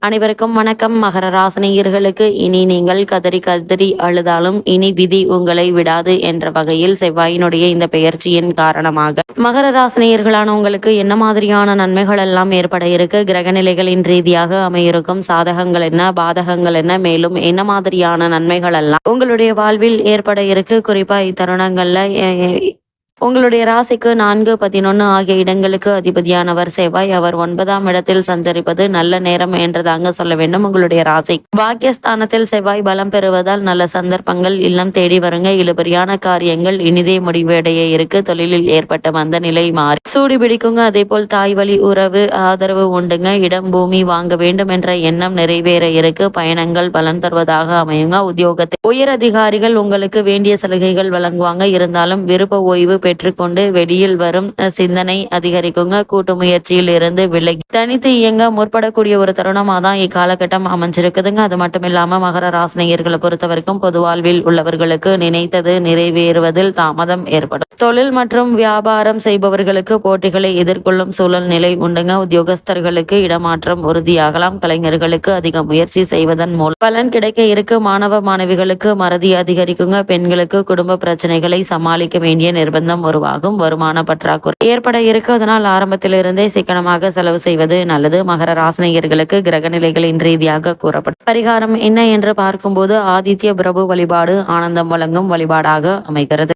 அனைவருக்கும் வணக்கம். மகர ராசினியர்களுக்கு இனி நீங்கள் கதறி கதறி அழுதாலும் இனி விதி உங்களை விடாது என்ற வகையில் செவ்வாயினுடைய இந்த பெயர்ச்சியின் காரணமாக மகர ராசினியர்களான உங்களுக்கு என்ன மாதிரியான நன்மைகள் எல்லாம் ஏற்பட இருக்கு, கிரகநிலைகளின் ரீதியாக அமையிருக்கும் சாதகங்கள் என்ன, பாதகங்கள் என்ன, மேலும் என்ன மாதிரியான நன்மைகள் எல்லாம் உங்களுடைய வாழ்வில் ஏற்பட இருக்கு, குறிப்பா இத்தருணங்கள்ல உங்களுடைய ராசிக்கு 4, 11 ஆகிய இடங்களுக்கு அதிபதியானவர் செவ்வாய். அவர் 9ஆம் இடத்தில் சஞ்சரிப்பது நல்ல நேரம் என்றதாங்க சொல்ல வேண்டும். உங்களுடைய ராசி பாக்கியஸ்தானத்தில் செவ்வாய் பலம் பெறுவதால் நல்ல சந்தர்ப்பங்கள் இல்லம் தேடி வருங்க. இழுபறியான காரியங்கள் இனிதே முடிவடைய இருக்கு. தொழிலில் ஏற்பட்ட மந்த நிலை மாறி சூடி பிடிக்குங்க. அதே போல் தாய் வழி உறவு ஆதரவு உண்டுங்க. இடம் பூமி வாங்க வேண்டும் என்ற எண்ணம் நிறைவேற இருக்கு. பயணங்கள் பலன் தருவதாக அமையுங்க. உத்தியோகத்தில் உயர் அதிகாரிகள் உங்களுக்கு வேண்டிய சலுகைகள் வழங்குவாங்க. இருந்தாலும் விருப்ப ஓய்வு பெற்றுக்கொண்டு வெளியில் வரும் சிந்தனை அதிகரிக்குங்க. கூட்டு முயற்சியில் இருந்து விலகி தனித்து இயங்க முற்படக்கூடிய ஒரு தருணமாக தான் இக்காலகட்டம் அமைஞ்சிருக்குதுங்க. அது மட்டும் இல்லாம மகர ராசினியர்களை பொறுத்த வரைக்கும் பொது வாழ்வில் உள்ளவர்களுக்கு நினைத்தது நிறைவேறுவதில் தாமதம் ஏற்படும். தொழில் மற்றும் வியாபாரம் செய்பவர்களுக்கு போட்டிகளை எதிர்கொள்ளும் சூழல் நிலை உண்டுங்க. உத்தியோகஸ்தர்களுக்கு இடமாற்றம் உறுதியாகலாம். கலைஞர்களுக்கு அதிக முயற்சி செய்வதன் மூலம் பலன் கிடைக்க இருக்கு. மாணவ மாணவிகளுக்கு மறதி அதிகரிக்குங்க. பெண்களுக்கு குடும்ப பிரச்சனைகளை சமாளிக்க வேண்டிய நிர்பந்தம் உருவாகும். வருமான பற்றாக்குறை ஏற்பட இருக்கு. அதனால் ஆரம்பத்திலிருந்தே சிக்கனமாக செலவு செய்வது நல்லது. மகர ராசினியர்களுக்கு கிரக நிலைகளின் ரீதியாக கூறப்படும் பரிகாரம் என்ன என்று பார்க்கும்போது ஆதித்ய பிரபு வழிபாடு ஆனந்தம் வழங்கும் வழிபாடாக அமைகிறது.